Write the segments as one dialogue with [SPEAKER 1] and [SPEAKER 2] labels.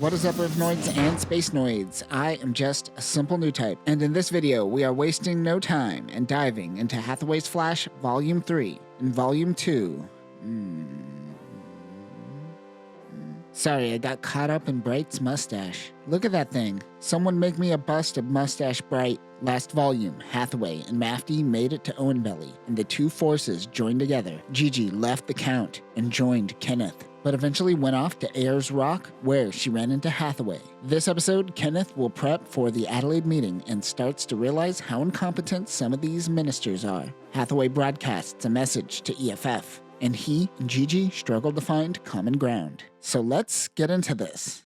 [SPEAKER 1] What is up, Earthnoids and Spacenoids? I am just a simple new type, and in this video we are wasting no time and diving into Hathaway's Flash Volume 3 and Volume 2. Sorry, I got caught up in Bright's mustache. Look at that thing. Someone make me a bust of Mustache Bright. Last volume, Hathaway and Mafty made it to Owenbelly, and the two forces joined together. Gigi left the Count and joined Kenneth, but eventually went off to Ayers Rock, where she ran into Hathaway. This episode, Kenneth will prep for the Adelaide meeting and starts to realize how incompetent some of these ministers are. Hathaway broadcasts a message to EFF, and he and Gigi struggle to find common ground. So let's get into this.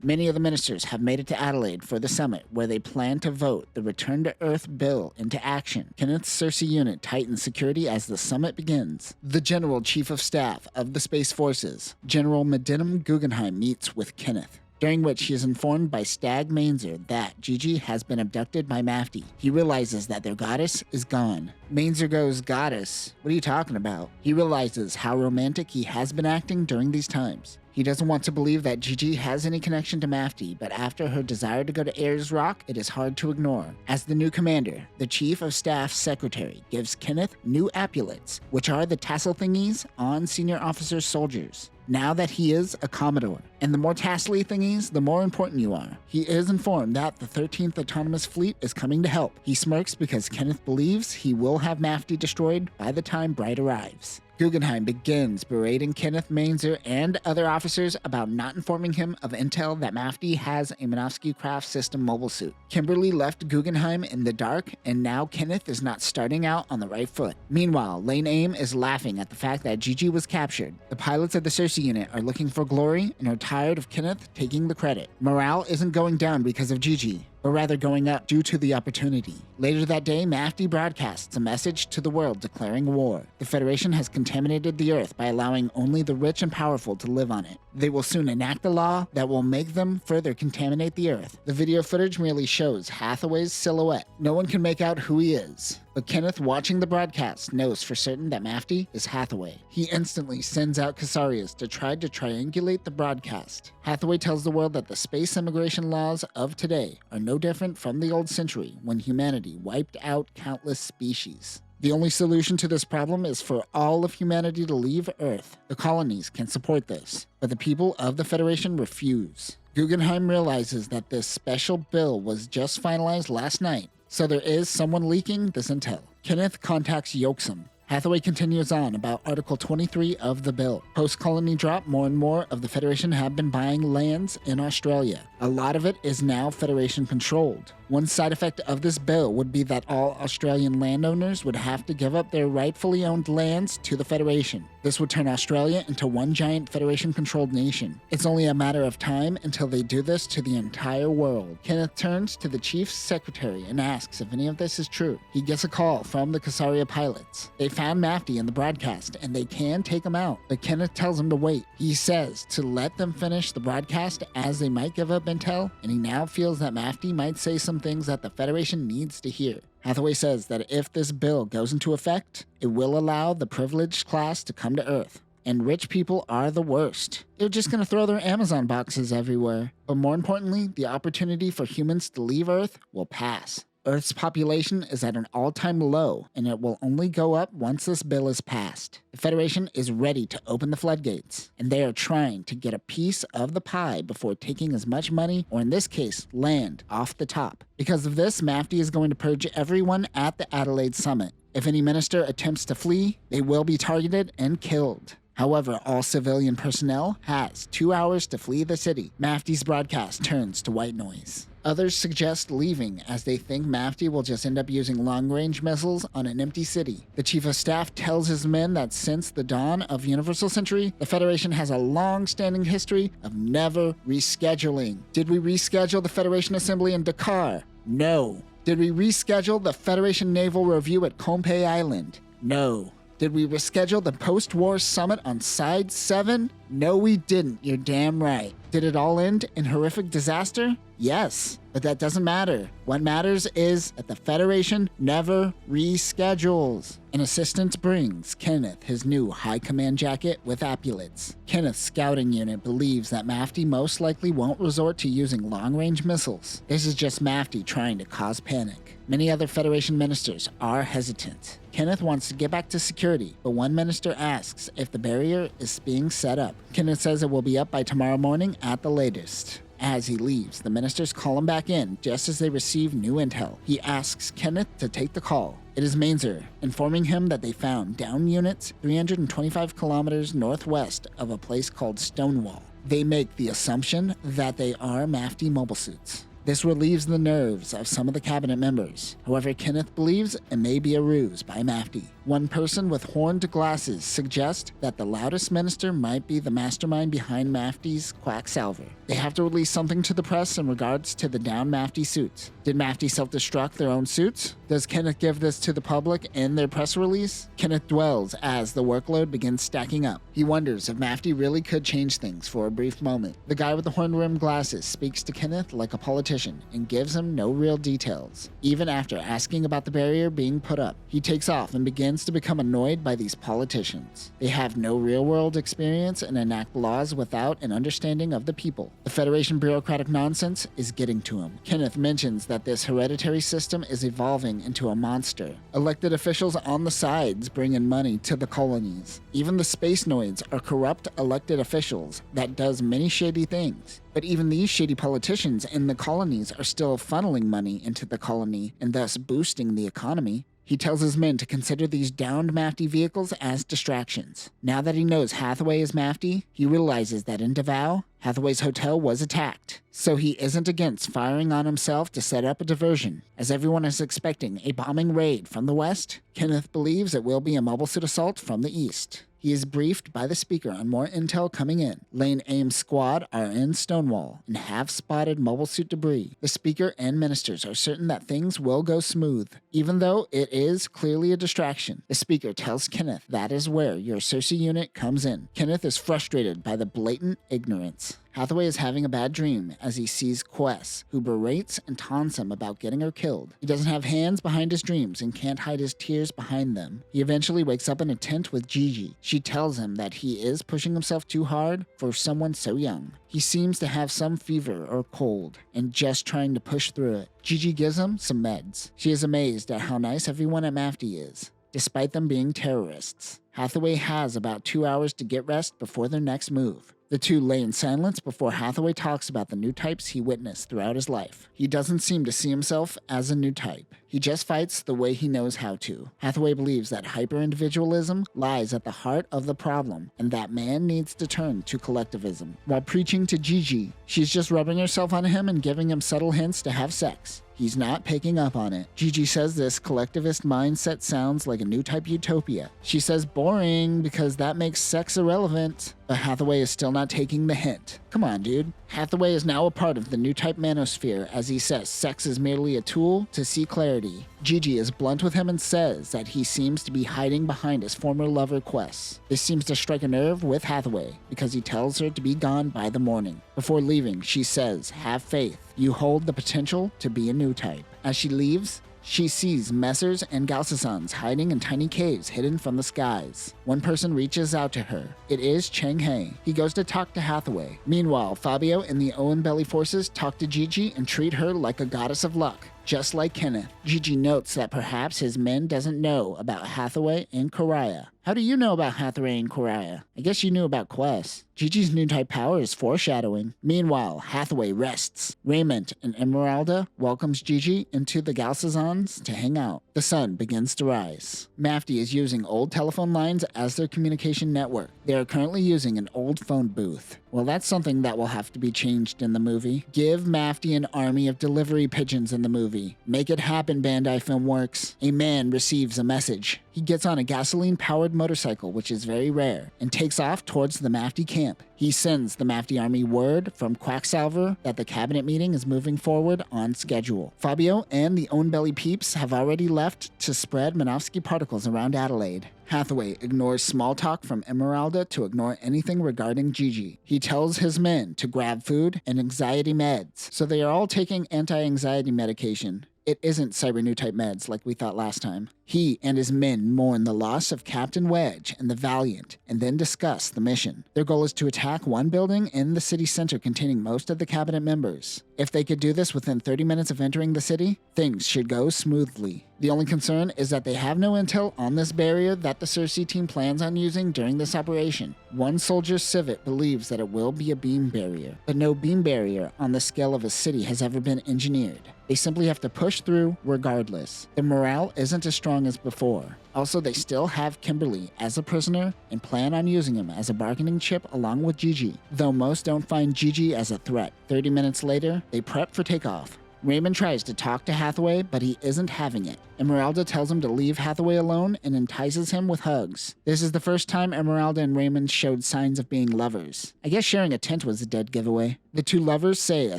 [SPEAKER 1] Many of the ministers have made it to Adelaide for the summit, where they plan to vote the Return to Earth bill into action. Kenneth's Cersei unit tightens security as the summit begins. The General Chief of Staff of the Space Forces, General Medinum Guggenheim, meets with Kenneth, during which he is informed by Stag Mainzer that Gigi has been abducted by Mafty. He realizes that their goddess is gone. Mainzer goes, "Goddess? What are you talking about?" He realizes how romantic he has been acting during these times. He doesn't want to believe that Gigi has any connection to Mafty, but after her desire to go to Ayers Rock, it is hard to ignore. As the new commander, the Chief of Staff Secretary gives Kenneth new epaulets, which are the tassel thingies on senior officers' soldiers, now that he is a Commodore. And the more tassely thingies, the more important you are. He is informed that the 13th Autonomous Fleet is coming to help. He smirks because Kenneth believes he will have Mafty destroyed by the time Bright arrives. Guggenheim begins berating Kenneth, Mainzer, and other officers about not informing him of intel that Mafty has a Minovsky Craft System mobile suit. Kimberly left Guggenheim in the dark, and now Kenneth is not starting out on the right foot. Meanwhile, Lane Aim is laughing at the fact that Gigi was captured. The pilots of the Cersei unit are looking for glory and are tired of Kenneth taking the credit. Morale isn't going down because of Gigi, but rather going up due to the opportunity. Later that day, Mafty broadcasts a message to the world declaring war. The Federation has contaminated the Earth by allowing only the rich and powerful to live on it. They will soon enact a law that will make them further contaminate the Earth. The video footage merely shows Hathaway's silhouette. No one can make out who he is, but Kenneth, watching the broadcast, knows for certain that Mafty is Hathaway. He instantly sends out Caesarius to try to triangulate the broadcast. Hathaway tells the world that the space immigration laws of today are no different from the old century when humanity wiped out countless species. The only solution to this problem is for all of humanity to leave Earth. The colonies can support this, but the people of the Federation refuse. Guggenheim realizes that this special bill was just finalized last night, so there is someone leaking this intel. Kenneth contacts Yoksum. Hathaway continues on about Article 23 of the bill. Post-colony drop, more and more of the Federation have been buying lands in Australia. A lot of it is now Federation controlled. One side effect of this bill would be that all Australian landowners would have to give up their rightfully owned lands to the Federation. This would turn Australia into one giant Federation-controlled nation. It's only a matter of time until they do this to the entire world. Kenneth turns to the Chief's secretary and asks if any of this is true. He gets a call from the Caesarea pilots. They found Mafty in the broadcast, and they can take him out, but Kenneth tells him to wait. He says to let them finish the broadcast, as they might give up intel, and he now feels that Mafty might say some things that the Federation needs to hear. Hathaway says that if this bill goes into effect, it will allow the privileged class to come to Earth. And rich people are the worst. They're just going to throw their Amazon boxes everywhere. But more importantly, the opportunity for humans to leave Earth will pass. Earth's population is at an all-time low, and it will only go up once this bill is passed. The Federation is ready to open the floodgates, and they are trying to get a piece of the pie before taking as much money, or in this case, land, off the top. Because of this, Mafty is going to purge everyone at the Adelaide summit. If any minister attempts to flee, they will be targeted and killed. However, all civilian personnel has 2 hours to flee the city. Mafty's broadcast turns to white noise. Others suggest leaving, as they think Mafty will just end up using long-range missiles on an empty city. The Chief of Staff tells his men that since the dawn of Universal Century, the Federation has a long-standing history of never rescheduling. Did we reschedule the Federation Assembly in Dakar? No. Did we reschedule the Federation Naval Review at Compay Island? No. Did we reschedule the post-war summit on Side 7? No, we didn't. You're damn right. Did it all end in horrific disaster? Yes, but that doesn't matter. What matters is that the Federation never reschedules. An assistant brings Kenneth his new high command jacket with epaulets. Kenneth's scouting unit believes that Mafty most likely won't resort to using long-range missiles. This is just Mafty trying to cause panic. Many other Federation ministers are hesitant. Kenneth wants to get back to security, but one minister asks if the barrier is being set up. Kenneth says it will be up by tomorrow morning at the latest. As he leaves, the ministers call him back in just as they receive new intel. He asks Kenneth to take the call. It is Mainzer, informing him that they found down units 325 kilometers northwest of a place called Stonewall. They make the assumption that they are Mafty mobile suits. This relieves the nerves of some of the cabinet members. However, Kenneth believes it may be a ruse by Mafty. One person with horned glasses suggests that the loudest minister might be the mastermind behind Mafty's Quacksalver. They have to release something to the press in regards to the down Mafty suits. Did Mafty self-destruct their own suits? Does Kenneth give this to the public in their press release? Kenneth dwells as the workload begins stacking up. He wonders if Mafty really could change things for a brief moment. The guy with the horn-rimmed glasses speaks to Kenneth like a politician and gives him no real details. Even after asking about the barrier being put up, he takes off and begins to become annoyed by these politicians. They have no real-world experience and enact laws without an understanding of the people. The Federation bureaucratic nonsense is getting to him. Kenneth mentions that this hereditary system is evolving into a monster. Elected officials on the sides bring in money to the colonies. Even the space noids are corrupt elected officials that does many shady things. But even these shady politicians in the colonies are still funneling money into the colony and thus boosting the economy. He tells his men to consider these downed Mafty vehicles as distractions. Now that he knows Hathaway is Mafty, he realizes that in Davao, Hathaway's hotel was attacked. So he isn't against firing on himself to set up a diversion. As everyone is expecting a bombing raid from the west, Kenneth believes it will be a mobile suit assault from the east. He is briefed by the speaker on more intel coming in. Lane Ames' squad are in Stonewall and have spotted mobile suit debris. The speaker and ministers are certain that things will go smooth, even though it is clearly a distraction. The speaker tells Kenneth that is where your Cersei unit comes in. Kenneth is frustrated by the blatant ignorance. Hathaway is having a bad dream as he sees Quess, who berates and taunts him about getting her killed. He doesn't have hands behind his dreams and can't hide his tears behind them. He eventually wakes up in a tent with Gigi. She tells him that he is pushing himself too hard for someone so young. He seems to have some fever or cold and just trying to push through it. Gigi gives him some meds. She is amazed at how nice everyone at Mafty is, despite them being terrorists. Hathaway has about 2 hours to get rest before their next move. The two lay in silence before Hathaway talks about the new types he witnessed throughout his life. He doesn't seem to see himself as a new type. He just fights the way he knows how to. Hathaway believes that hyper-individualism lies at the heart of the problem, and that man needs to turn to collectivism. While preaching to Gigi, she's just rubbing herself on him and giving him subtle hints to have sex. He's not picking up on it. Gigi says this collectivist mindset sounds like a new type utopia. She says boring because that makes sex irrelevant. But Hathaway is still not taking the hint. Come on, dude. Hathaway is now a part of the new type manosphere as he says sex is merely a tool to see clarity. Gigi is blunt with him and says that he seems to be hiding behind his former lover Quess. This seems to strike a nerve with Hathaway because he tells her to be gone by the morning. Before leaving, she says, have faith. You hold the potential to be a new type. As she leaves, she sees Messers and Galsasans hiding in tiny caves hidden from the skies. One person reaches out to her. It is Cheng He. He goes to talk to Hathaway. Meanwhile, Fabio and the Owen Belly forces talk to Gigi and treat her like a goddess of luck, just like Kenneth. Gigi notes that perhaps his men doesn't know about Hathaway and Koraya. How do you know about Hathaway and Koraya? I guess you knew about Quest. Gigi's new type power is foreshadowing. Meanwhile, Hathaway rests. Raymond and Emeralda welcomes Gigi into the Galsazans to hang out. The sun begins to rise. Mafty is using old telephone lines as their communication network. They are currently using an old phone booth. Well, that's something that will have to be changed in the movie. Give Mafty an army of delivery pigeons in the movie. Make it happen, Bandai Filmworks. A man receives a message. He gets on a gasoline-powered motorcycle, which is very rare, and takes off towards the Mafty camp. He sends the Mafty Army word from Quacksalver that the cabinet meeting is moving forward on schedule. Fabio and the Ownbelly peeps have already left to spread Minovsky particles around Adelaide. Hathaway ignores small talk from Emeralda to ignore anything regarding Gigi. He tells his men to grab food and anxiety meds, so they are all taking anti-anxiety medication. It isn't Cyber-New type meds like we thought last time. He and his men mourn the loss of Captain Wedge and the Valiant, and then discuss the mission. Their goal is to attack one building in the city center containing most of the cabinet members. If they could do this within 30 minutes of entering the city, things should go smoothly. The only concern is that they have no intel on this barrier that the Cersei team plans on using during this operation. One soldier civet believes that it will be a beam barrier, but no beam barrier on the scale of a city has ever been engineered. They simply have to push through regardless. Their morale isn't as strong as before. Also, they still have Kimberly as a prisoner and plan on using him as a bargaining chip along with Gigi, though most don't find Gigi as a threat. 30 minutes later, they prep for takeoff. Raymond tries to talk to Hathaway, but he isn't having it. Emeralda tells him to leave Hathaway alone and entices him with hugs. This is the first time Emeralda and Raymond showed signs of being lovers. I guess sharing a tent was a dead giveaway. The two lovers say a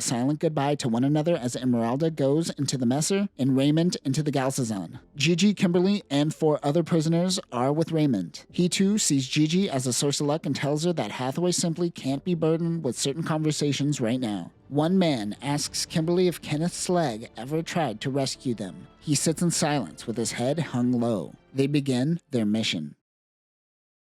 [SPEAKER 1] silent goodbye to one another as Emeralda goes into the Messer and Raymond into the Galsazon. Gigi, Kimberly, and 4 other prisoners are with Raymond. He too sees Gigi as a source of luck and tells her that Hathaway simply can't be burdened with certain conversations right now. One man asks Kimberly if Kenneth Slegg ever tried to rescue them. He sits in silence with his head hung low. They begin their mission.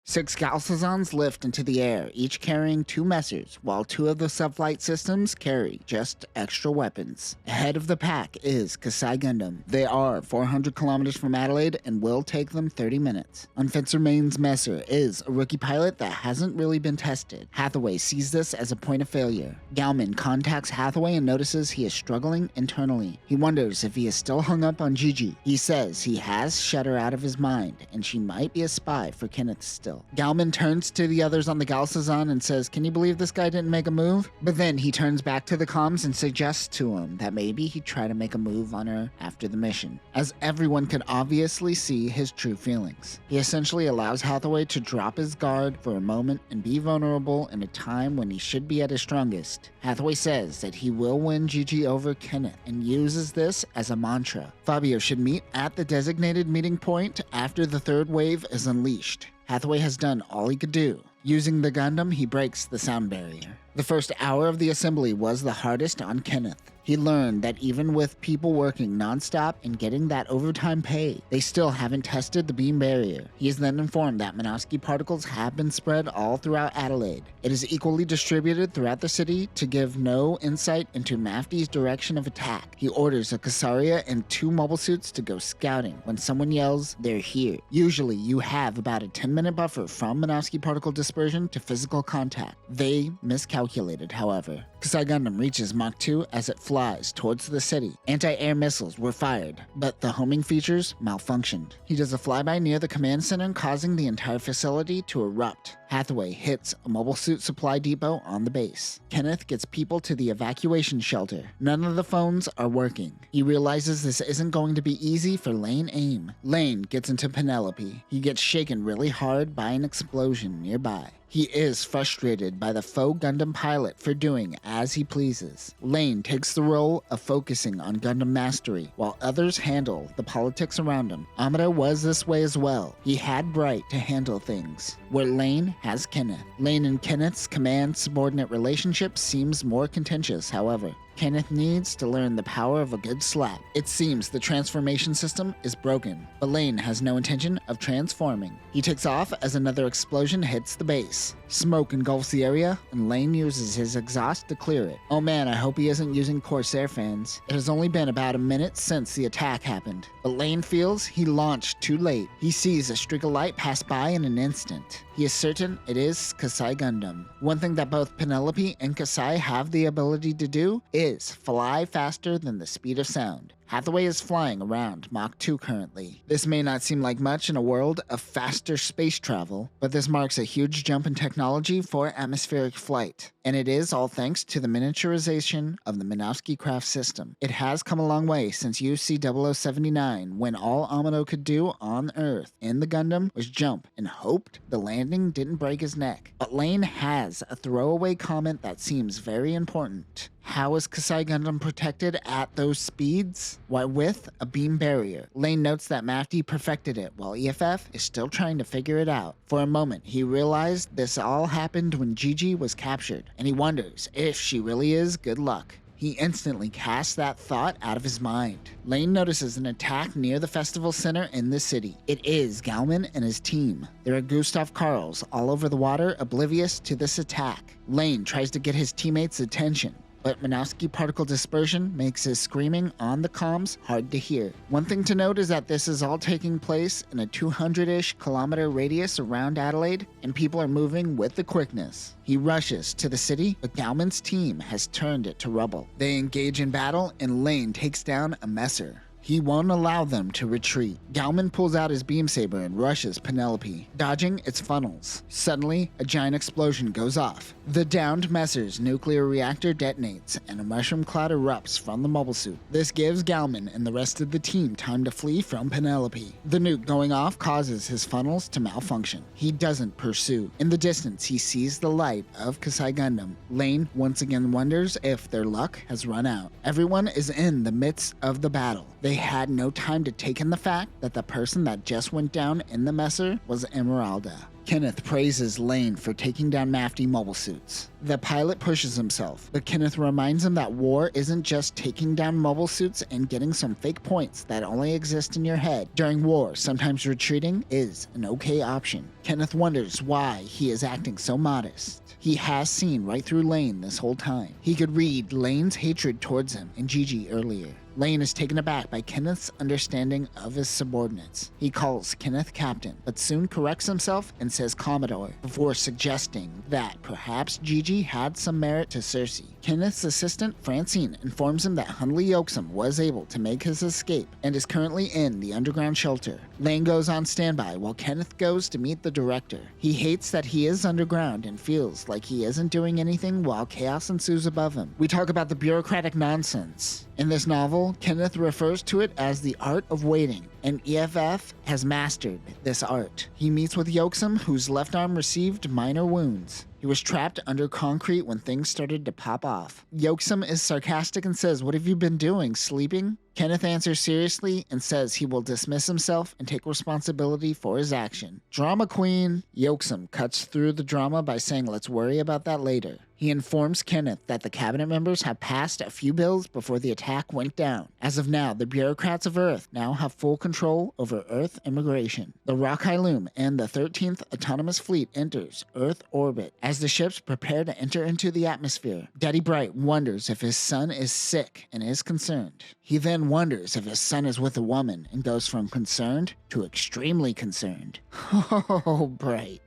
[SPEAKER 1] 6 Galsazons lift into the air, each carrying 2 Messers, while 2 of the subflight systems carry just extra weapons. Ahead of the pack is Kasai Gundam. They are 400 kilometers from Adelaide and will take them 30 minutes. On Fencer Main's Messer is a rookie pilot that hasn't really been tested. Hathaway sees this as a point of failure. Galman contacts Hathaway and notices he is struggling internally. He wonders if he is still hung up on Gigi. He says he has shut her out of his mind and she might be a spy for Kenneth still. Galman turns to the others on the Galsazon and says, "Can you believe this guy didn't make a move?" But then he turns back to the comms and suggests to him that maybe he'd try to make a move on her after the mission, as everyone could obviously see his true feelings. He essentially allows Hathaway to drop his guard for a moment and be vulnerable in a time when he should be at his strongest. Hathaway says that he will win Gigi over Kenneth and uses this as a mantra. Fabio should meet at the designated meeting point after the 3rd wave is unleashed. Hathaway has done all he could do. Using the Gundam, he breaks the sound barrier. The first hour of the assembly was the hardest on Kenneth. He learned that even with people working nonstop and getting that overtime pay, they still haven't tested the beam barrier. He is then informed that Minovsky particles have been spread all throughout Adelaide. It is equally distributed throughout the city to give no insight into Mafty's direction of attack. He orders a Casaria and 2 mobile suits to go scouting when someone yells, "They're here." Usually, you have about a 10-minute buffer from Minovsky particle dispersion to physical contact. They miscalculated, however. Kasai Gundam reaches Mach 2 as it flies towards the city. Anti-air missiles were fired, but the homing features malfunctioned. He does a flyby near the command center, causing the entire facility to erupt. Hathaway hits a mobile suit supply depot on the base. Kenneth gets people to the evacuation shelter. None of the phones are working. He realizes this isn't going to be easy for Lane Aim. Lane gets into Penelope. He gets shaken really hard by an explosion nearby. He is frustrated by the faux Gundam pilot for doing as he pleases. Lane takes the role of focusing on Gundam mastery, while others handle the politics around him. Amada was this way as well. He had Bright to handle things, where Lane has Kenneth. Lane and Kenneth's command-subordinate relationship seems more contentious, however. Kenneth needs to learn the power of a good slap. It seems the transformation system is broken, but Lane has no intention of transforming. He takes off as another explosion hits the base. Smoke engulfs the area, and Lane uses his exhaust to clear it. Oh man, I hope he isn't using Corsair fans. It has only been about a minute since the attack happened, but Lane feels he launched too late. He sees a streak of light pass by in an instant. He is certain it is Kasai Gundam. One thing that both Penelope and Kasai have the ability to do is fly faster than the speed of sound. Hathaway is flying around Mach 2 currently. This may not seem like much in a world of faster space travel, but this marks a huge jump in technology for atmospheric flight. And it is all thanks to the miniaturization of the Minovsky craft system. It has come a long way since UC-0079, when all Amado could do on Earth in the Gundam was jump and hoped to land landing didn't break his neck. But Lane has a throwaway comment that seems very important. How is Kasai Gundam protected at those speeds? Why, with a beam barrier. Lane notes that Mafty perfected it while EFF is still trying to figure it out. For a moment, he realized this all happened when Gigi was captured, and he wonders if she really is good luck. He instantly casts that thought out of his mind. Lane notices an attack near the festival center in the city. It is Galman and his team. There are Gustav Karls all over the water, oblivious to this attack. Lane tries to get his teammates' attention, but Minowski particle dispersion makes his screaming on the comms hard to hear. One thing to note is that this is all taking place in a 200-ish kilometer radius around Adelaide, and people are moving with the quickness. He rushes to the city, but Galman's team has turned it to rubble. They engage in battle, and Lane takes down a messer. He won't allow them to retreat. Galman pulls out his beam saber and rushes Penelope, dodging its funnels. Suddenly, a giant explosion goes off. The downed Messer's nuclear reactor detonates, and a mushroom cloud erupts from the mobile suit. This gives Galman and the rest of the team time to flee from Penelope. The nuke going off causes his funnels to malfunction. He doesn't pursue. In the distance, he sees the light of Kasai Gundam. Lane once again wonders if their luck has run out. Everyone is in the midst of the battle. They had no time to take in the fact that the person that just went down in the Messer was Emeralda. Kenneth praises Lane for taking down Mafty mobile suits. The pilot pushes himself, but Kenneth reminds him that war isn't just taking down mobile suits and getting some fake points that only exist in your head. During war, sometimes retreating is an okay option. Kenneth wonders why he is acting so modest. He has seen right through Lane this whole time. He could read Lane's hatred towards him and Gigi earlier. Lane is taken aback by Kenneth's understanding of his subordinates. He calls Kenneth Captain, but soon corrects himself and says Commodore, before suggesting that perhaps Gigi had some merit to Cersei. Kenneth's assistant, Francine, informs him that Hundley Yoaksum was able to make his escape and is currently in the underground shelter. Lane goes on standby while Kenneth goes to meet the director. He hates that he is underground and feels like he isn't doing anything while chaos ensues above him. We talk about the bureaucratic nonsense. In this novel, Kenneth refers to it as the art of waiting, and EFF has mastered this art. He meets with Yoaksum, whose left arm received minor wounds. He was trapped under concrete when things started to pop off. Yoaksum is sarcastic and says, "What have you been doing, sleeping?" Kenneth answers seriously and says he will dismiss himself and take responsibility for his action. Drama queen! Yoaksum cuts through the drama by saying, "Let's worry about that later." He informs Kenneth that the cabinet members have passed a few bills before the attack went down. As of now, the bureaucrats of Earth now have full control over Earth immigration. The Rockeye Loom and the 13th Autonomous Fleet enters Earth orbit. As the ships prepare to enter into the atmosphere, Daddy Bright wonders if his son is sick and is concerned. He then wonders if his son is with a woman and goes from concerned to extremely concerned. Oh, Bright.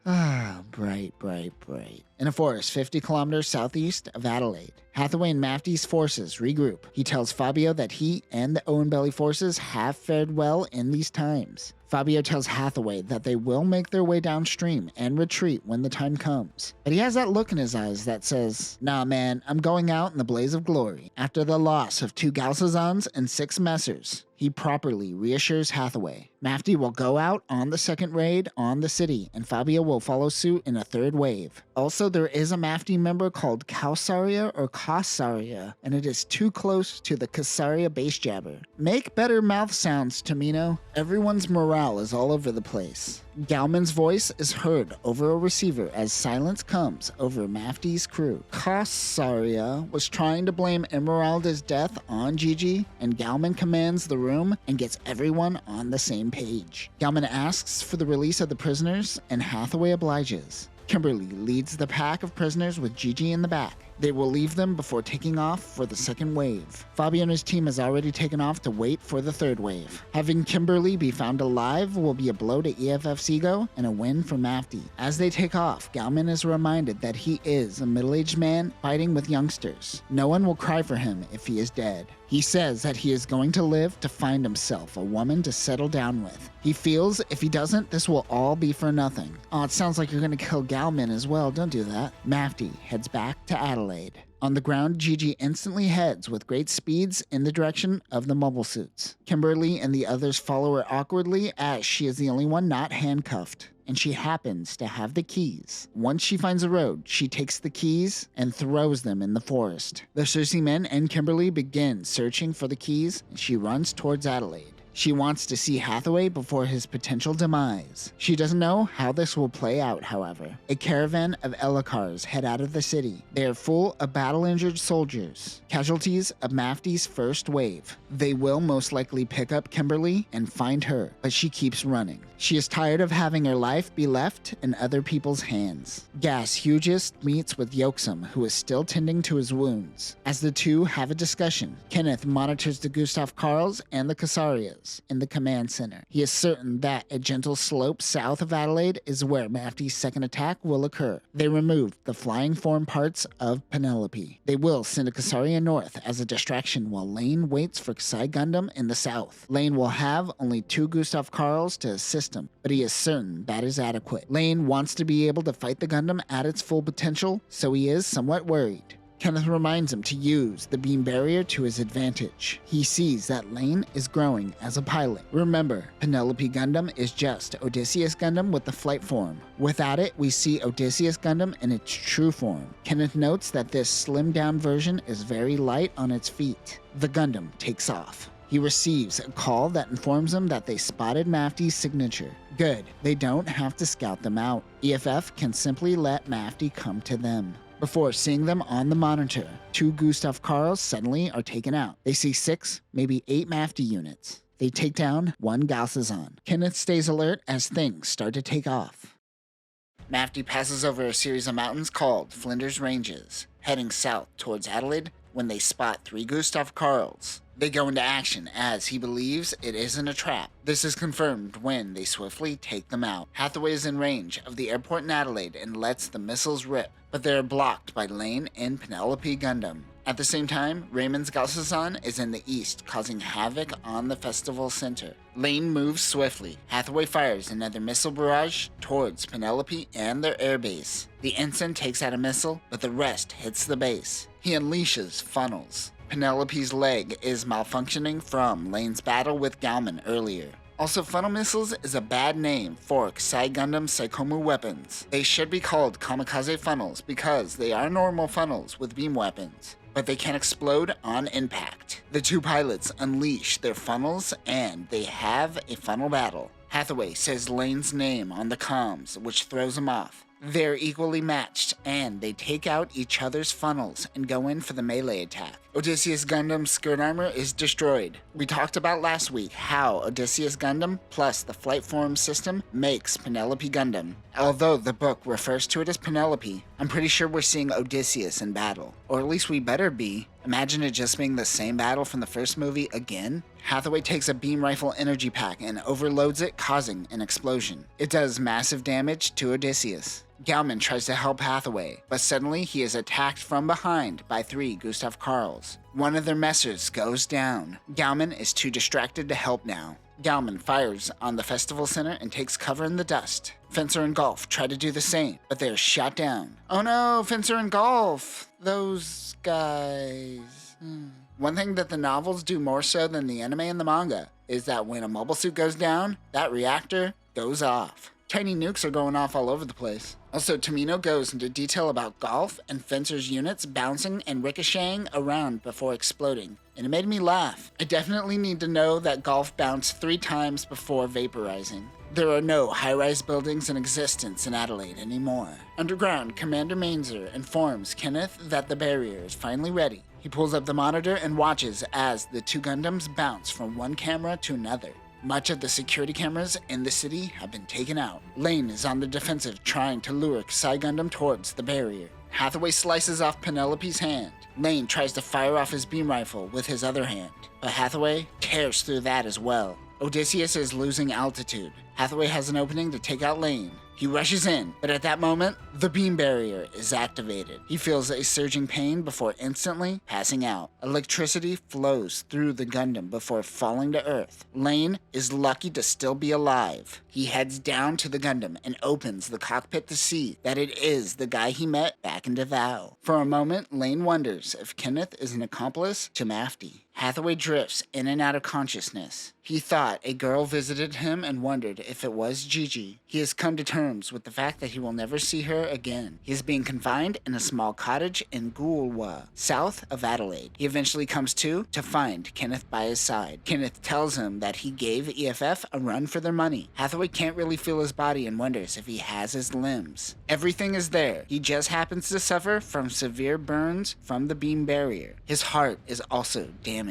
[SPEAKER 1] Ah, Bright. In a forest 50 kilometers southeast of Adelaide, Hathaway and Mafty's forces regroup. He tells Fabio that he and the Owen Belly forces have fared well in these times. Fabio tells Hathaway that they will make their way downstream and retreat when the time comes. But he has that look in his eyes that says, "Nah man, I'm going out in the blaze of glory." After the loss of 2 Galsazans and 6 Messers, he properly reassures Hathaway. Mafty will go out on the second raid on the city, and Fabio will follow suit in a 3rd wave. Also, there is a Mafty member called Kausaria or Kausaria, and it is too close to the Kausaria base jabber. Make better mouth sounds, Tomino. Everyone's morale is all over the place. Galman's voice is heard over a receiver as silence comes over Mafty's crew. Kausaria was trying to blame Emeralda's death on Gigi, and Galman commands the room and gets everyone on the same page. Galman asks for the release of the prisoners, and Hathaway obliges. Kimberly leads the pack of prisoners with Gigi in the back. They will leave them before taking off for the 2nd wave. Fabio and his team has already taken off to wait for the 3rd wave. Having Kimberly be found alive will be a blow to EFF's ego and a win for Mafty. As they take off, Galman is reminded that he is a middle-aged man fighting with youngsters. No one will cry for him if he is dead. He says that he is going to live to find himself a woman to settle down with. He feels if he doesn't, this will all be for nothing. Oh, it sounds like you're gonna kill Galman as well. Don't do that. Mafty heads back to Adelaide. On the ground, Gigi instantly heads with great speeds in the direction of the mobile suits. Kimberly and the others follow her awkwardly as she is the only one not handcuffed, and she happens to have the keys. Once she finds a road, she takes the keys and throws them in the forest. The Cersei men and Kimberly begin searching for the keys, and she runs towards Adelaide. She wants to see Hathaway before his potential demise. She doesn't know how this will play out, however. A caravan of Elakars head out of the city. They are full of battle-injured soldiers, casualties of Mafty's first wave. They will most likely pick up Kimberly and find her, but she keeps running. She is tired of having her life be left in other people's hands. Gas Hugest meets with Yoksum, who is still tending to his wounds. As the two have a discussion, Kenneth monitors the Gustav Karls and the Caesarias in the command center. He is certain that a gentle slope south of Adelaide is where Mafty's second attack will occur. They remove the flying form parts of Penelope. They will send a Caesaria north as a distraction while Lane waits for Kasai Gundam in the south. Lane will have only 2 Gustav Karls to assist him, but he is certain that is adequate. Lane wants to be able to fight the Gundam at its full potential, so he is somewhat worried. Kenneth reminds him to use the beam barrier to his advantage. He sees that Lane is growing as a pilot. Remember, Penelope Gundam is just Odysseus Gundam with the flight form. Without it, we see Odysseus Gundam in its true form. Kenneth notes that this slimmed down version is very light on its feet. The Gundam takes off. He receives a call that informs him that they spotted Mafty's signature. Good, they don't have to scout them out. EFF can simply let Mafty come to them. Before seeing them on the monitor, 2 Gustav Karls suddenly are taken out. They see 6, maybe 8 Mafty units. They take down 1 Galsazon. Kenneth stays alert as things start to take off. Mafty passes over a series of mountains called Flinders Ranges, heading south towards Adelaide when they spot 3 Gustav Karls. They go into action as he believes it isn't a trap. This is confirmed when they swiftly take them out. Hathaway is in range of the airport in Adelaide and lets the missiles rip, but they are blocked by Lane and Penelope Gundam. At the same time, Raymond's Galsazon is in the east, causing havoc on the festival center. Lane moves swiftly. Hathaway fires another missile barrage towards Penelope and their airbase. The ensign takes out a missile, but the rest hits the base. He unleashes funnels. Penelope's leg is malfunctioning from Lane's battle with Galman earlier. Also, funnel missiles is a bad name for Kasai Gundam Saikomu weapons. They should be called kamikaze funnels because they are normal funnels with beam weapons, but they can explode on impact. The 2 pilots unleash their funnels and they have a funnel battle. Hathaway says Lane's name on the comms, which throws him off. They're equally matched, and they take out each other's funnels and go in for the melee attack. Odysseus Gundam's skirt armor is destroyed. We talked about last week how Odysseus Gundam plus the flight form system makes Penelope Gundam. Although the book refers to it as Penelope, I'm pretty sure we're seeing Odysseus in battle. Or at least we better be. Imagine it just being the same battle from the first movie again. Hathaway takes a beam rifle energy pack and overloads it, causing an explosion. It does massive damage to Odysseus. Galman tries to help Hathaway, but suddenly he is attacked from behind by 3 Gustav Karls. One of their messers goes down. Galman is too distracted to help now. Galman fires on the festival center and takes cover in the dust. Fencer and Golf try to do the same, but they are shot down. Oh no, Fencer and Golf! Those guys... One thing that the novels do more so than the anime and the manga is that when a mobile suit goes down, that reactor goes off. Tiny nukes are going off all over the place. Also, Tomino goes into detail about Golf and Fencer's units bouncing and ricocheting around before exploding, and it made me laugh. I definitely need to know that Golf bounced 3 times before vaporizing. There are no high-rise buildings in existence in Adelaide anymore. Underground, Commander Mainzer informs Kenneth that the barrier is finally ready. He pulls up the monitor and watches as the 2 Gundams bounce from one camera to another. Much of the security cameras in the city have been taken out. Lane is on the defensive, trying to lure Kasai Gundam towards the barrier. Hathaway slices off Penelope's hand. Lane tries to fire off his beam rifle with his other hand, but Hathaway tears through that as well. Odysseus is losing altitude. Hathaway has an opening to take out Lane. He rushes in, but at that moment, the beam barrier is activated. He feels a surging pain before instantly passing out. Electricity flows through the Gundam before falling to Earth. Lane is lucky to still be alive. He heads down to the Gundam and opens the cockpit to see that it is the guy he met back in Davao. For a moment, Lane wonders if Kenneth is an accomplice to Mafty. Hathaway drifts in and out of consciousness. He thought a girl visited him and wondered if it was Gigi. He has come to terms with the fact that he will never see her again. He is being confined in a small cottage in Gulwa, south of Adelaide. He eventually comes to find Kenneth by his side. Kenneth tells him that he gave EFF a run for their money. Hathaway can't really feel his body and wonders if he has his limbs. Everything is there. He just happens to suffer from severe burns from the beam barrier. His heart is also damaged.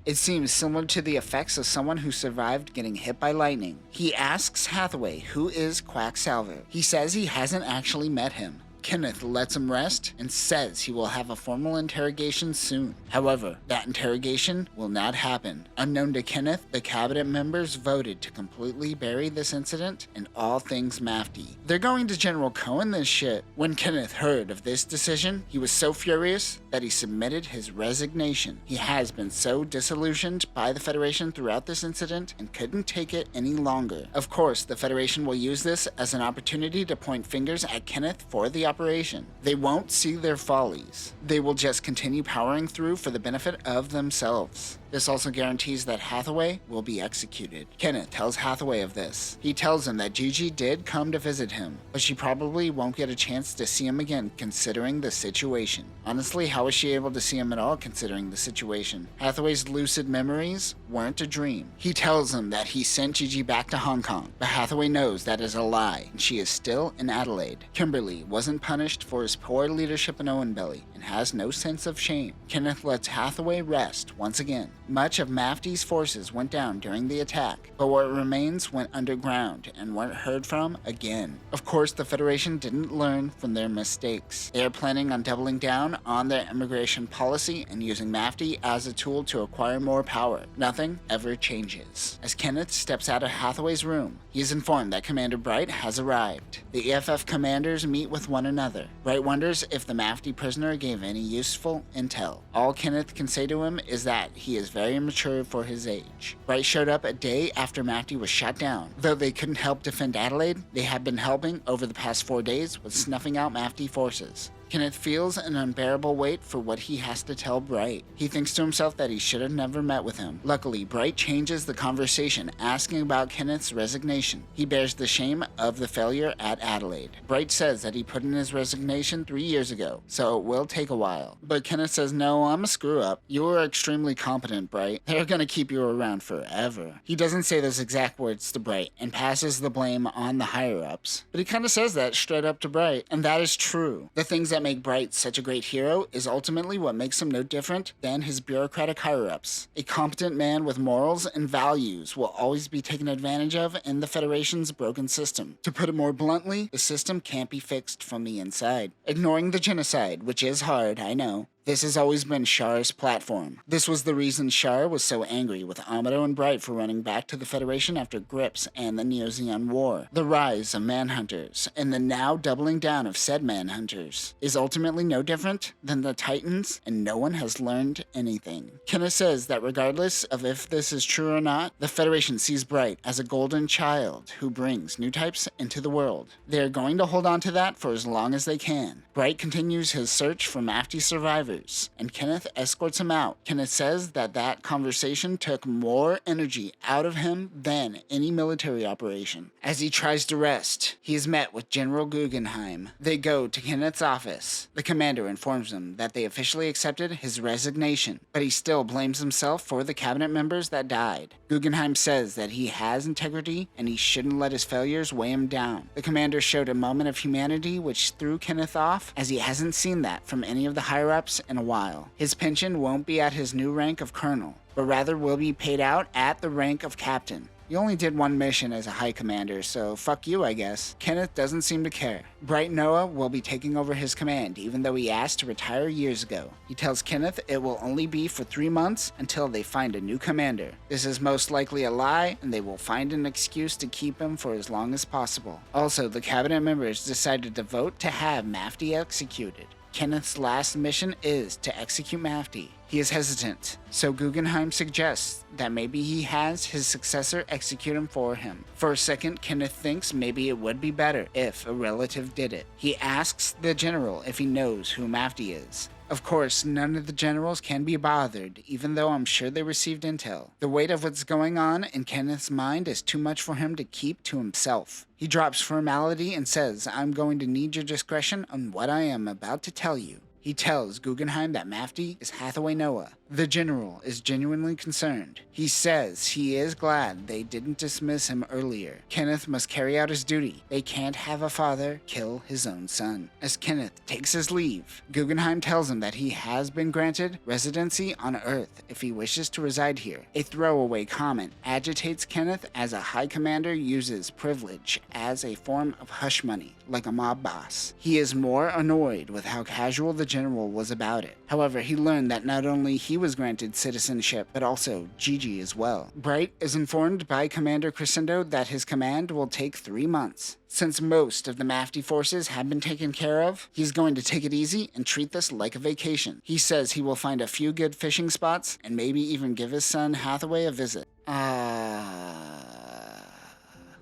[SPEAKER 1] It seems similar to the effects of someone who survived getting hit by lightning. He asks Hathaway who is Quacksalver. He says he hasn't actually met him. Kenneth lets him rest and says he will have a formal interrogation soon. However, that interrogation will not happen. Unknown to Kenneth, the cabinet members voted to completely bury this incident and all things Mafty. They're going to General Cohen this shit. When Kenneth heard of this decision, he was so furious that he submitted his resignation. He has been so disillusioned by the Federation throughout this incident and couldn't take it any longer. Of course, the Federation will use this as an opportunity to point fingers at Kenneth for the operation. They won't see their follies. They will just continue powering through for the benefit of themselves. This also guarantees that Hathaway will be executed. Kenneth tells Hathaway of this. He tells him that Gigi did come to visit him, but she probably won't get a chance to see him again considering the situation. Honestly, how was she able to see him at all considering the situation? Hathaway's lucid memories weren't a dream. He tells him that he sent Gigi back to Hong Kong, but Hathaway knows that is a lie and she is still in Adelaide. Kimberly wasn't punished for his poor leadership in Owenbelly and has no sense of shame. Kenneth lets Hathaway rest once again. Much of Mafty's forces went down during the attack, but what remains went underground and weren't heard from again. Of course, the Federation didn't learn from their mistakes. They are planning on doubling down on their immigration policy and using Mafty as a tool to acquire more power. Nothing ever changes. As Kenneth steps out of Hathaway's room, he is informed that Commander Bright has arrived. The EFF commanders meet with one another. Bright wonders if the Mafty prisoner gave any useful intel. All Kenneth can say to him is that he is very immature for his age. Bright showed up a day after Mafty was shot down. Though they couldn't help defend Adelaide, they had been helping over the past 4 days with snuffing out Mafty forces. Kenneth feels an unbearable weight for what he has to tell Bright. He thinks to himself that he should have never met with him. Luckily, Bright changes the conversation, asking about Kenneth's resignation. He bears the shame of the failure at Adelaide. Bright says that he put in his resignation 3 years ago, so it will take a while. But Kenneth says, "No, I'm a screw-up. You are extremely competent, Bright. They're gonna keep you around forever." He doesn't say those exact words to Bright and passes the blame on the higher-ups. But he kinda says that straight up to Bright, and that is true. The things that make Bright such a great hero is ultimately what makes him no different than his bureaucratic higher-ups. A competent man with morals and values will always be taken advantage of in the Federation's broken system. To put it more bluntly, the system can't be fixed from the inside. Ignoring the genocide, which is hard, I know. This has always been Char's platform. This was the reason Char was so angry with Amado and Bright for running back to the Federation after Grips and the Neo-Zeon War. The rise of Manhunters, and the now doubling down of said Manhunters, is ultimately no different than the Titans, and no one has learned anything. Kenneth says that regardless of if this is true or not, the Federation sees Bright as a golden child who brings new types into the world. They are going to hold on to that for as long as they can. Bright continues his search for Mafty survivors, and Kenneth escorts him out. Kenneth says that conversation took more energy out of him than any military operation. As he tries to rest, he is met with General Guggenheim. They go to Kenneth's office. The commander informs him that they officially accepted his resignation, but he still blames himself for the cabinet members that died. Guggenheim says that he has integrity and he shouldn't let his failures weigh him down. The commander showed a moment of humanity which threw Kenneth off, as he hasn't seen that from any of the higher-ups in a while. His pension won't be at his new rank of colonel, but rather will be paid out at the rank of captain. You only did one mission as a high commander, so fuck you, I guess. Kenneth doesn't seem to care. Bright Noah will be taking over his command, even though he asked to retire years ago. He tells Kenneth it will only be for 3 months until they find a new commander. This is most likely a lie, and they will find an excuse to keep him for as long as possible. Also, the cabinet members decided to vote to have Mafty executed. Kenneth's last mission is to execute Mafty. He is hesitant, so Guggenheim suggests that maybe he has his successor execute him for him. For a second, Kenneth thinks maybe it would be better if a relative did it. He asks the general if he knows who Mafty is. Of course, none of the generals can be bothered, even though I'm sure they received intel. The weight of what's going on in Kenneth's mind is too much for him to keep to himself. He drops formality and says, I'm going to need your discretion on what I am about to tell you. He tells Guggenheim that Mafty is Hathaway Noah. The general is genuinely concerned. He says he is glad they didn't dismiss him earlier. Kenneth must carry out his duty. They can't have a father kill his own son. As Kenneth takes his leave, Guggenheim tells him that he has been granted residency on Earth if he wishes to reside here. A throwaway comment agitates Kenneth as a high commander uses privilege as a form of hush money, like a mob boss. He is more annoyed with how casual the general was about it. However, he learned that not only he was granted citizenship, but also Gigi as well. Bright is informed by Commander Crescendo that his command will take 3 months. Since most of the Mafty forces have been taken care of, he's going to take it easy and treat this like a vacation. He says he will find a few good fishing spots and maybe even give his son Hathaway a visit.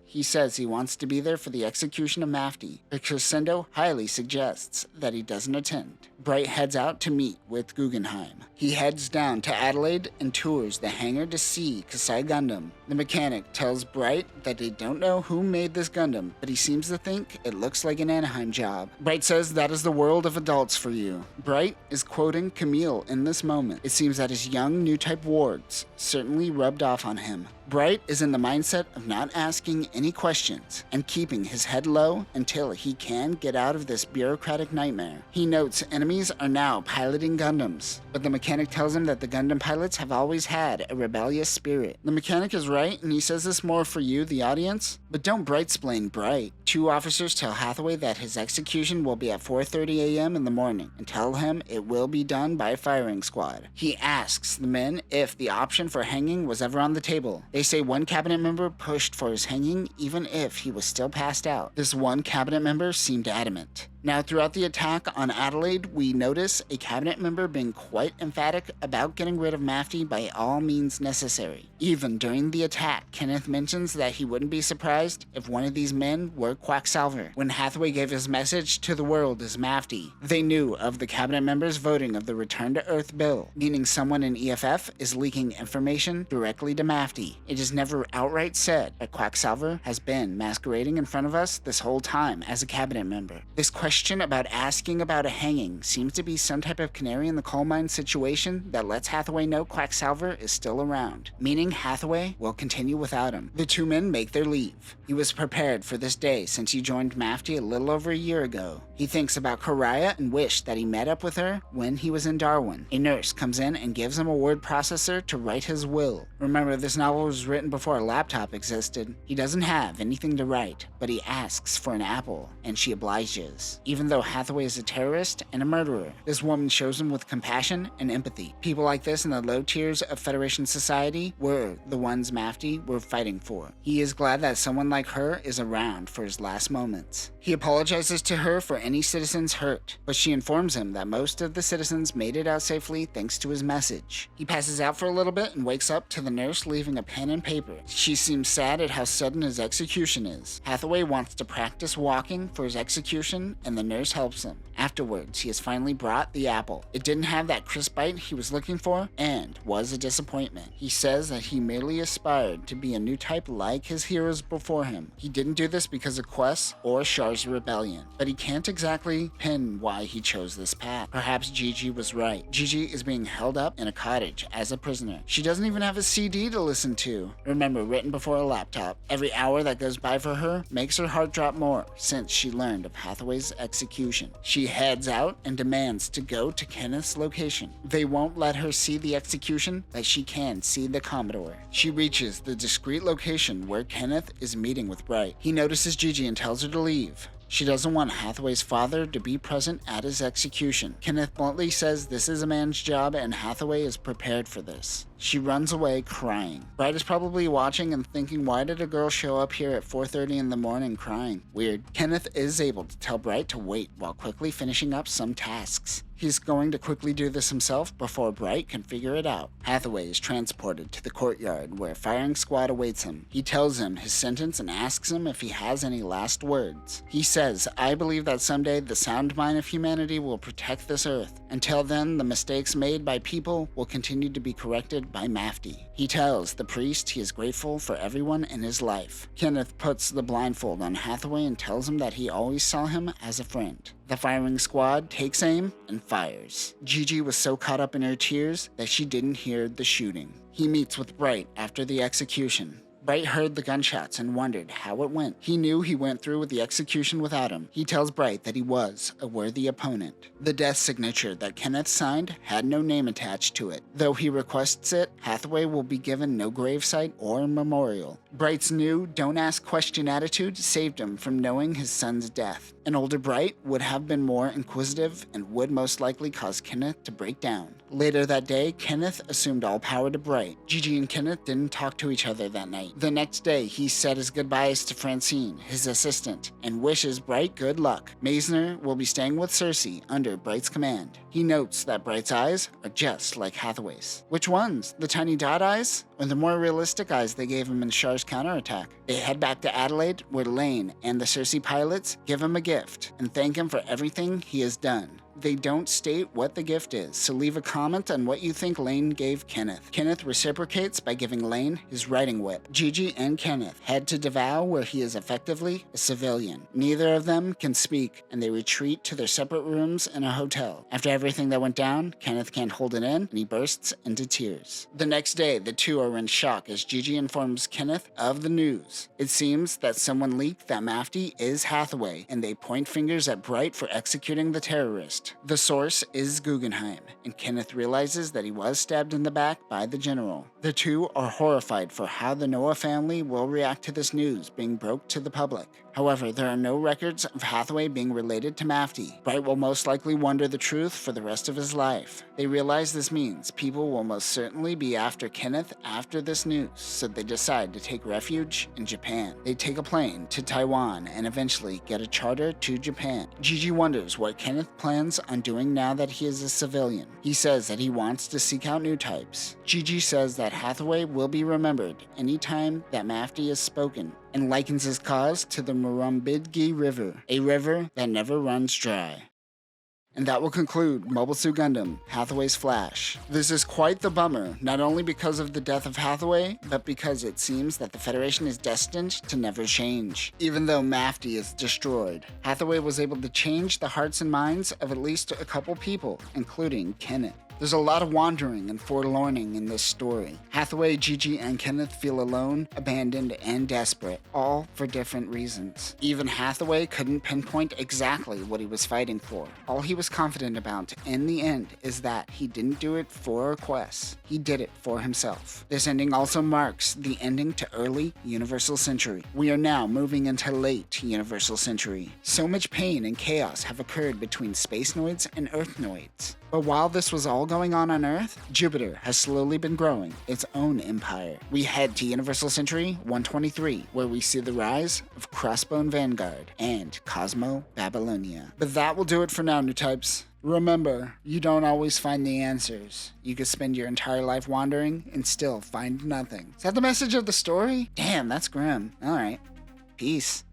[SPEAKER 1] He says he wants to be there for the execution of Mafty, but Crescendo highly suggests that he doesn't attend. Bright heads out to meet with Guggenheim. He heads down to Adelaide and tours the hangar to see Kasai Gundam. The mechanic tells Bright that they don't know who made this Gundam, but he seems to think it looks like an Anaheim job. Bright says that is the world of adults for you. Bright is quoting Camille in this moment. It seems that his young new type wards certainly rubbed off on him. Bright is in the mindset of not asking any questions and keeping his head low until he can get out of this bureaucratic nightmare. He notes enemies are now piloting Gundams, but the mechanic tells him that the Gundam pilots have always had a rebellious spirit. The mechanic is right, and he says this more for you, the audience, but don't Bright-splain Bright. 2 officers tell Hathaway that his execution will be at 4:30 a.m. in the morning and tell him it will be done by a firing squad. He asks the men if the option for hanging was ever on the table. They say one cabinet member pushed for his hanging even if he was still passed out. This one cabinet member seemed adamant. Now, throughout the attack on Adelaide, we notice a cabinet member being quite emphatic about getting rid of Mafty by all means necessary. Even during the attack, Kenneth mentions that he wouldn't be surprised if one of these men were Quacksalver. When Hathaway gave his message to the world as Mafty, they knew of the cabinet members voting of the Return to Earth bill, meaning someone in EFF is leaking information directly to Mafty. It is never outright said, but Quacksalver has been masquerading in front of us this whole time as a cabinet member. This question about asking about a hanging seems to be some type of canary in the coal mine situation that lets Hathaway know Quacksalver is still around, meaning Hathaway will continue without him. The 2 men make their leave. He was prepared for this day since he joined Mafty a little over a year ago. He thinks about Karaya and wished that he met up with her when he was in Darwin. A nurse comes in and gives him a word processor to write his will. Remember, this novel was written before a laptop existed. He doesn't have anything to write, but he asks for an apple, and she obliges. Even though Hathaway is a terrorist and a murderer, this woman shows him with compassion and empathy. People like this in the low tiers of Federation society were the ones Mafty were fighting for. He is glad that someone like her is around for his last moments. He apologizes to her for any citizens hurt, but she informs him that most of the citizens made it out safely thanks to his message. He passes out for a little bit and wakes up to the nurse leaving a pen and paper. She seems sad at how sudden his execution is. Hathaway wants to practice walking for his execution, and the nurse helps him. Afterwards, he has finally brought the apple. It didn't have that crisp bite he was looking for, and was a disappointment. He says that he merely aspired to be a new type like his heroes before him. He didn't do this because of Quest or Char's rebellion, but he can't exactly pin why he chose this path. Perhaps Gigi was right. Gigi is being held up in a cottage as a prisoner. She doesn't even have a CD to listen to. Remember, written before a laptop. Every hour that goes by for her makes her heart drop more since she learned of Hathaway's execution. She heads out and demands to go to Kenneth's location. They won't let her see the execution, but she can see the Commodore. She reaches the discreet location where Kenneth is meeting with Bright. He notices Gigi and tells her to leave. She doesn't want Hathaway's father to be present at his execution. Kenneth bluntly says this is a man's job and Hathaway is prepared for this. She runs away crying. Bright is probably watching and thinking, why did a girl show up here at 4:30 in the morning crying? Weird. Kenneth is able to tell Bright to wait while quickly finishing up some tasks. He's going to quickly do this himself before Bright can figure it out. Hathaway is transported to the courtyard where a firing squad awaits him. He tells him his sentence and asks him if he has any last words. He says, I believe that someday the sound mind of humanity will protect this earth. Until then, the mistakes made by people will continue to be corrected by Mafty. He tells the priest he is grateful for everyone in his life. Kenneth puts the blindfold on Hathaway and tells him that he always saw him as a friend. The firing squad takes aim and fires. Gigi was so caught up in her tears that she didn't hear the shooting. He meets with Bright after the execution. Bright heard the gunshots and wondered how it went. He knew he went through with the execution without him. He tells Bright that he was a worthy opponent. The death signature that Kenneth signed had no name attached to it. Though he requests it, Hathaway will be given no gravesite or memorial. Bright's new don't ask question attitude saved him from knowing his son's death. An older Bright would have been more inquisitive and would most likely cause Kenneth to break down. Later that day, Kenneth assumed all power to Bright. Gigi and Kenneth didn't talk to each other that night. The next day, he said his goodbyes to Francine, his assistant, and wishes Bright good luck. Meisner will be staying with Cersei under Bright's command. He notes that Bright's eyes are just like Hathaway's. Which ones? The tiny dot eyes? Or the more realistic eyes they gave him in Char's counterattack? They head back to Adelaide, where Lane and the Cersei pilots give him a gift and thank him for everything he has done. They don't state what the gift is, so leave a comment on what you think Lane gave Kenneth. Kenneth reciprocates by giving Lane his riding whip. Gigi and Kenneth head to Davao, where he is effectively a civilian. Neither of them can speak, and they retreat to their separate rooms in a hotel. After everything that went down, Kenneth can't hold it in, and he bursts into tears. The next day, the two are in shock as Gigi informs Kenneth of the news. It seems that someone leaked that Mafty is Hathaway, and they point fingers at Bright for executing the terrorist. The source is Guggenheim, and Kenneth realizes that he was stabbed in the back by the general. The two are horrified for how the Noah family will react to this news being broke to the public. However, there are no records of Hathaway being related to Mafty. Bright will most likely wonder the truth for the rest of his life. They realize this means people will most certainly be after Kenneth after this news, so they decide to take refuge in Japan. They take a plane to Taiwan and eventually get a charter to Japan. Gigi wonders what Kenneth plans on doing now that he is a civilian. He says that he wants to seek out new types. Gigi says that Hathaway will be remembered anytime that Mafty is spoken, and likens his cause to the Murrumbidgee River, a river that never runs dry. And that will conclude Mobile Suit Gundam, Hathaway's Flash. This is quite the bummer, not only because of the death of Hathaway, but because it seems that the Federation is destined to never change. Even though Mafty is destroyed, Hathaway was able to change the hearts and minds of at least a couple people, including Kenneth. There's a lot of wandering and forlorning in this story. Hathaway, Gigi, and Kenneth feel alone, abandoned, and desperate, all for different reasons. Even Hathaway couldn't pinpoint exactly what he was fighting for. All he was confident about in the end is that he didn't do it for Quest. He did it for himself. This ending also marks the ending to early Universal Century. We are now moving into late Universal Century. So much pain and chaos have occurred between Space Noids and Earth Noids. But while this was all going on Earth, Jupiter has slowly been growing its own empire. We head to Universal Century 123, where we see the rise of Crossbone Vanguard and Cosmo Babylonia. But that will do it for now, new types. Remember, you don't always find the answers. You could spend your entire life wandering and still find nothing. Is that the message of the story? Damn, that's grim. Alright. Peace.